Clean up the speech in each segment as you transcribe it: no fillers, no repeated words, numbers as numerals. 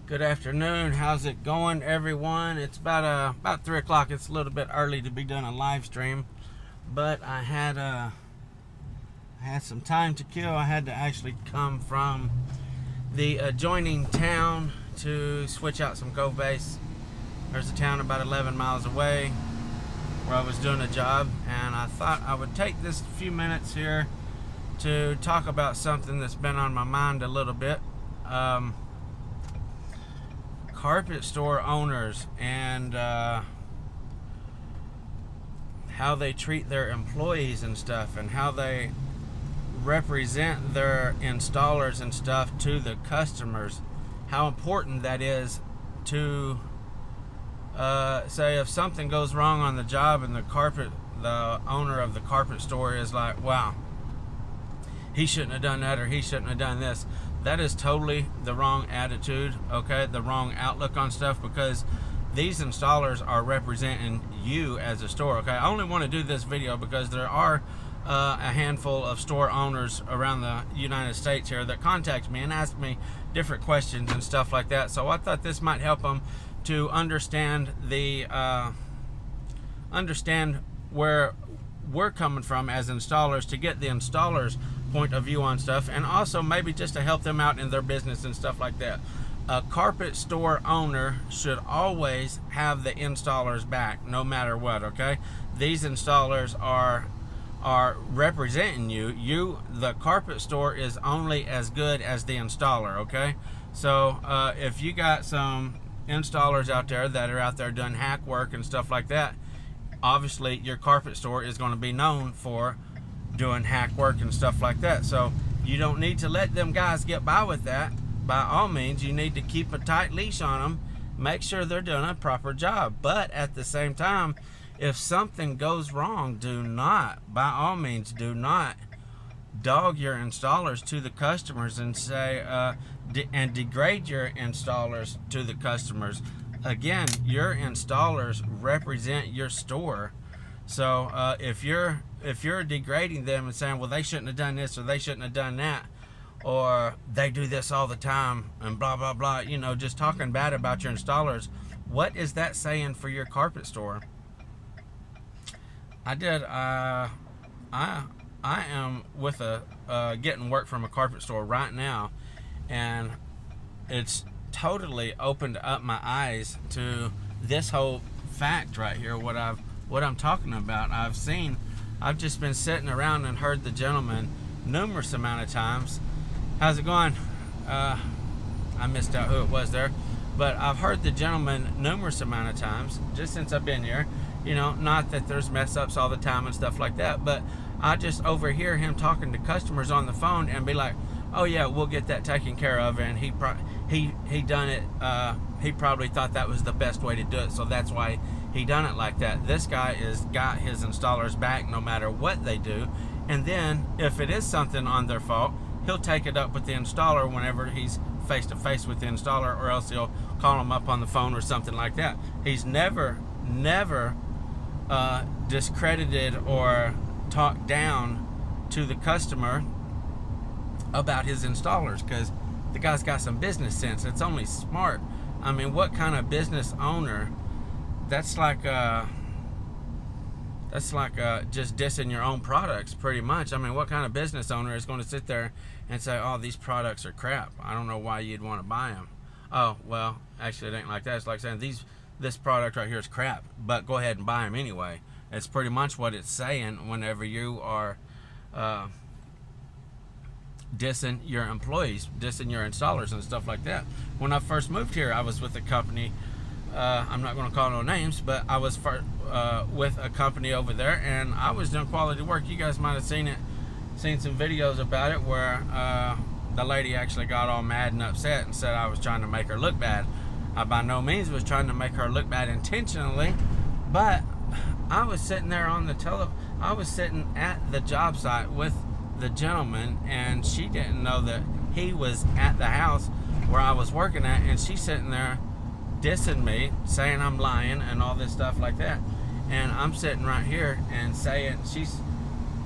Good afternoon. How's it going, everyone? It's about 3 o'clock. It's a little bit early to be doing a live stream, but I had some time to kill. I had to actually come from the adjoining town to switch out some Cove Base. There's a town about 11 miles away where I was doing a job, and I thought I would take this few minutes here to talk about something that's been on my mind a little bit. Carpet store owners and how they treat their employees and stuff, and how they represent their installers and stuff to the customers. How important that is to say if something goes wrong on the job and the owner of the carpet store is like, wow, he shouldn't have done that, or he shouldn't have done this. That is totally the wrong attitude, okay? The wrong outlook on stuff, because these installers are representing you as a store, okay? I only want to do this video because there are a handful of store owners around the United States here that contact me and ask me different questions and stuff like that. So I thought this might help them to understand where we're coming from as installers, to get the installers' point of view on stuff, and also maybe just to help them out in their business and stuff like that. A carpet store owner should always have the installers back, no matter what, okay? These installers are representing you. The carpet store is only as good as the installer, okay? So if you got some installers out there that are out there doing hack work and stuff like that, obviously your carpet store is going to be known for doing hack work and stuff like that. So you don't need to let them guys get by with that. By all means, you need to keep a tight leash on them, make sure they're doing a proper job. But at the same time, if something goes wrong, by all means, do not dog your installers to the customers and say and degrade your installers to the customers. Again, your installers represent your store. So if you're degrading them and saying, well, they shouldn't have done this, or they shouldn't have done that, or they do this all the time, and blah blah blah, just talking bad about your installers, what is that saying for your carpet store? I am with getting work from a carpet store right now, and it's totally opened up my eyes to this whole fact right here, what I'm talking about. I've just been sitting around and heard the gentleman numerous amount of times. How's it going? I missed out who it was there, but I've heard the gentleman numerous amount of times just since I've been here. Not that there's mess ups all the time and stuff like that, but I just overhear him talking to customers on the phone and be like, oh yeah, we'll get that taken care of, and he done it. He probably thought that was the best way to do it, so that's why he done it like that. This guy is got his installers back no matter what they do, and then if it is something on their fault, he'll take it up with the installer whenever he's face to face with the installer, or else he'll call him up on the phone or something like that. He's never discredited or talked down to the customer about his installers, because the guy's got some business sense. It's only smart. I mean, what kind of business owner? That's like just dissing your own products, pretty much. I mean, what kind of business owner is going to sit there and say, oh, these products are crap, I don't know why you'd want to buy them? Oh, well, actually, it ain't like that. It's like saying this product right here is crap, but go ahead and buy them anyway. It's pretty much what it's saying whenever you are dissing your employees, dissing your installers and stuff like that. When I first moved here, I was with a company, I'm not going to call no names, but I was with a company over there, and I was doing quality work. You guys might have seen some videos about it, where the lady actually got all mad and upset and said I was trying to make her look bad. I by no means was trying to make her look bad intentionally, but I was sitting there on I was sitting at the job site with the gentleman, and she didn't know that he was at the house where I was working at, and she's sitting there dissing me, saying I'm lying and all this stuff like that. And I'm sitting right here and saying, she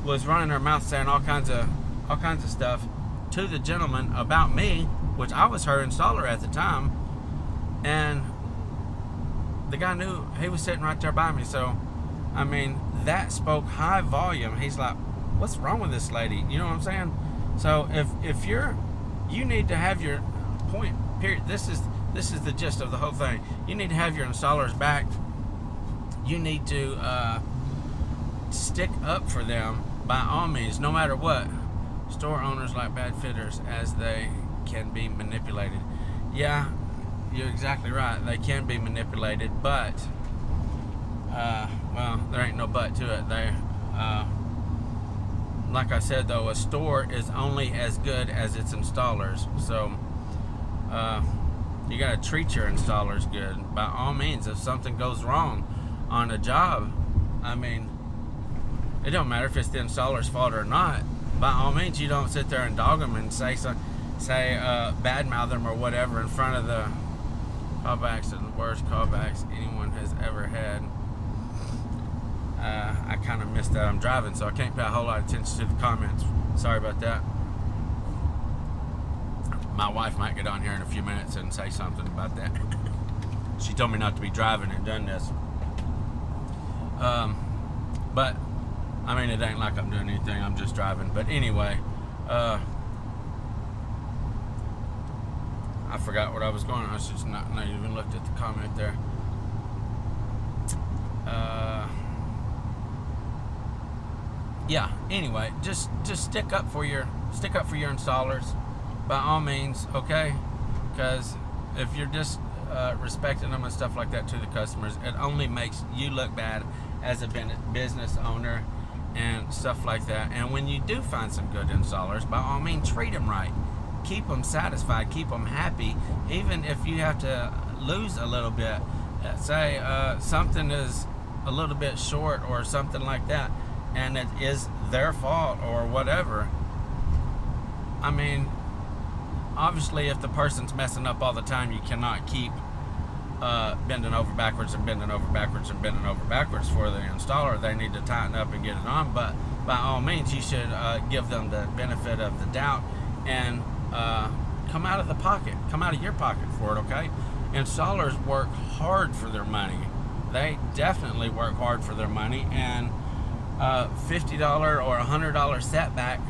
was running her mouth saying all kinds of stuff to the gentleman about me, which I was her installer at the time. And the guy knew he was sitting right there by me. So, I mean, that spoke high volume. He's like, what's wrong with this lady? You know what I'm saying? So if you need to have your point, period. This is the gist of the whole thing. You need to have your installers back. You need to stick up for them by all means, no matter what. Store owners like bad fitters as they can be manipulated. Yeah, you're exactly right. They can be manipulated, but well, there ain't no but to it. Like I said though, a store is only as good as its installers. So you got to treat your installers good. By all means, if something goes wrong on a job, I mean, it don't matter if it's the installer's fault or not. By all means, you don't sit there and dog them and say badmouth them or whatever in front of the callbacks and the worst callbacks anyone has ever had. I kind of missed that. I'm driving, so I can't pay a whole lot of attention to the comments. Sorry about that. My wife might get on here in a few minutes and say something about that. She told me not to be driving and done this. But I mean, it ain't like I'm doing anything. I'm just driving. But anyway, I forgot what I was going on. I just not even looked at the comment there. Yeah. Anyway, just stick up for your installers, by all means. Okay, because if you're just respecting them and stuff like that to the customers, it only makes you look bad as a business owner and stuff like that. And when you do find some good installers, by all means, treat them right. Keep them satisfied. Keep them happy. Even if you have to lose a little bit, say something is a little bit short or something like that, and it is their fault or whatever. I mean, obviously, if the person's messing up all the time, you cannot keep bending over backwards and bending over backwards and bending over backwards for the installer. They need to tighten up and get it on. But by all means, you should give them the benefit of the doubt and come out of the pocket, come out of your pocket for it. Okay, installers work hard for their money. They definitely work hard for their money, and $50 or $100 setback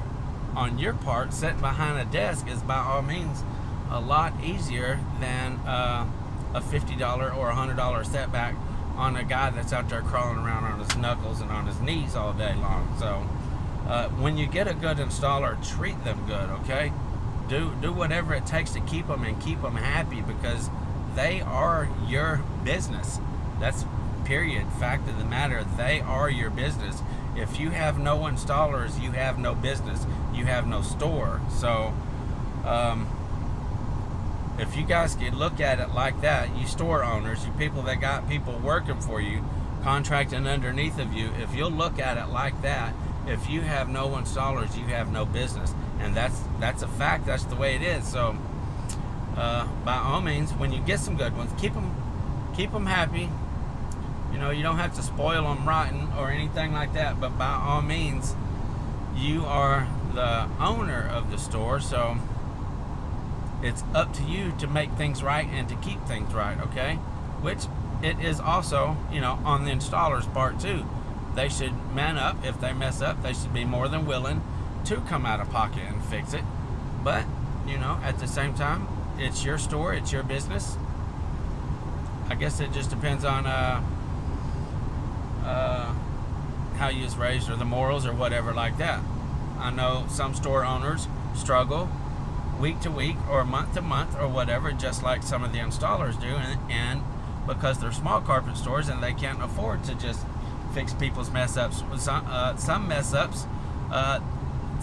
on your part sitting behind a desk is by all means a lot easier than a $50 or $100 setback on a guy that's out there crawling around on his knuckles and on his knees all day long. So when you get a good installer, treat them good. Okay, do whatever it takes to keep them and keep them happy, because they are your business. That's period. Fact of the matter, they are your business. If you have no installers, you have no business. You have no store. So if you guys could look at it like that, you store owners, you people that got people working for you, contracting underneath of you, if you'll look at it like that, if you have no installers, you have no business. And that's a fact. That's the way it is. So by all means, when you get some good ones, keep them happy. You know, you don't have to spoil them rotten or anything like that, but by all means, you are the owner of the store, so it's up to you to make things right and to keep things right. Okay, which it is also, you know, on the installer's part too. They should man up. If they mess up, they should be more than willing to come out of pocket and fix it. But, you know, at the same time, it's your store, it's your business. I guess it just depends on how you was raised or the morals or whatever like that. I know some store owners struggle week to week or month to month or whatever, just like some of the installers do, and because they're small carpet stores and they can't afford to just fix people's mess ups. Some mess ups, $3,000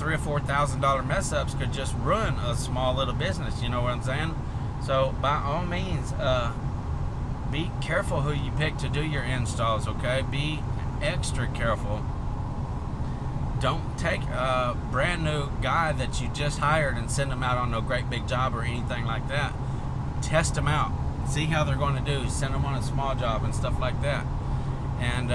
or $4,000 mess ups could just ruin a small little business. You know what I'm saying? So by all means, be careful who you pick to do your installs. Okay, be extra careful. Don't take a brand new guy that you just hired and send them out on no great big job or anything like that. Test them out, see how they're going to do. Send them on a small job and stuff like that. And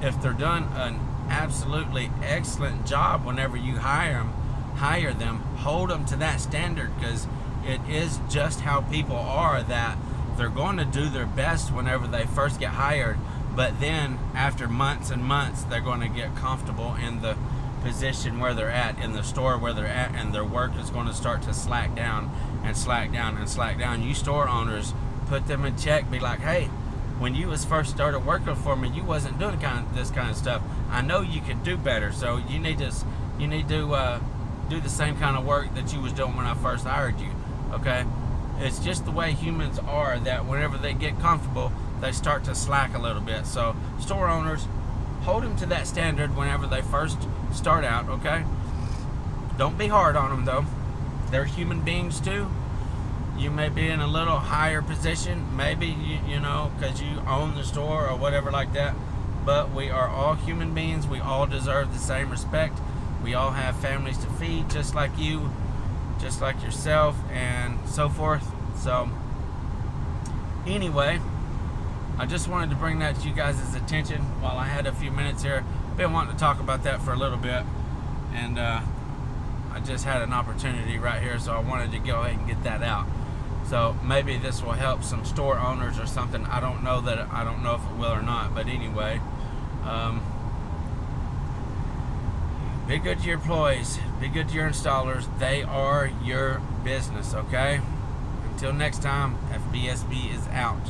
if they're doing an absolutely excellent job whenever you hire them, hold them to that standard, because it is just how people are, that they're going to do their best whenever they first get hired, but then after months and months, they're going to get comfortable in the position where they're at, in the store where they're at, and their work is going to start to slack down and slack down and slack down. You store owners, put them in check. Be like, hey, when you was first started working for me, you wasn't doing this kind of stuff. I know you could do better, so you need to do the same kind of work that you was doing when I first hired you. Okay, it's just the way humans are, that whenever they get comfortable, they start to slack a little bit. So store owners, hold them to that standard whenever they first start out. Okay, don't be hard on them though. They're human beings too. You may be in a little higher position, maybe you know, because you own the store or whatever like that, but we are all human beings. We all deserve the same respect. We all have families to feed, just like you, just like yourself, and so forth. So anyway, I just wanted to bring that to you guys' attention while I had a few minutes here. Been wanting to talk about that for a little bit, and I just had an opportunity right here, so I wanted to go ahead and get that out. So maybe this will help some store owners or something. I don't know if it will or not, but anyway, be good to your employees, be good to your installers. They are your business, okay? Until next time, FBSB is out.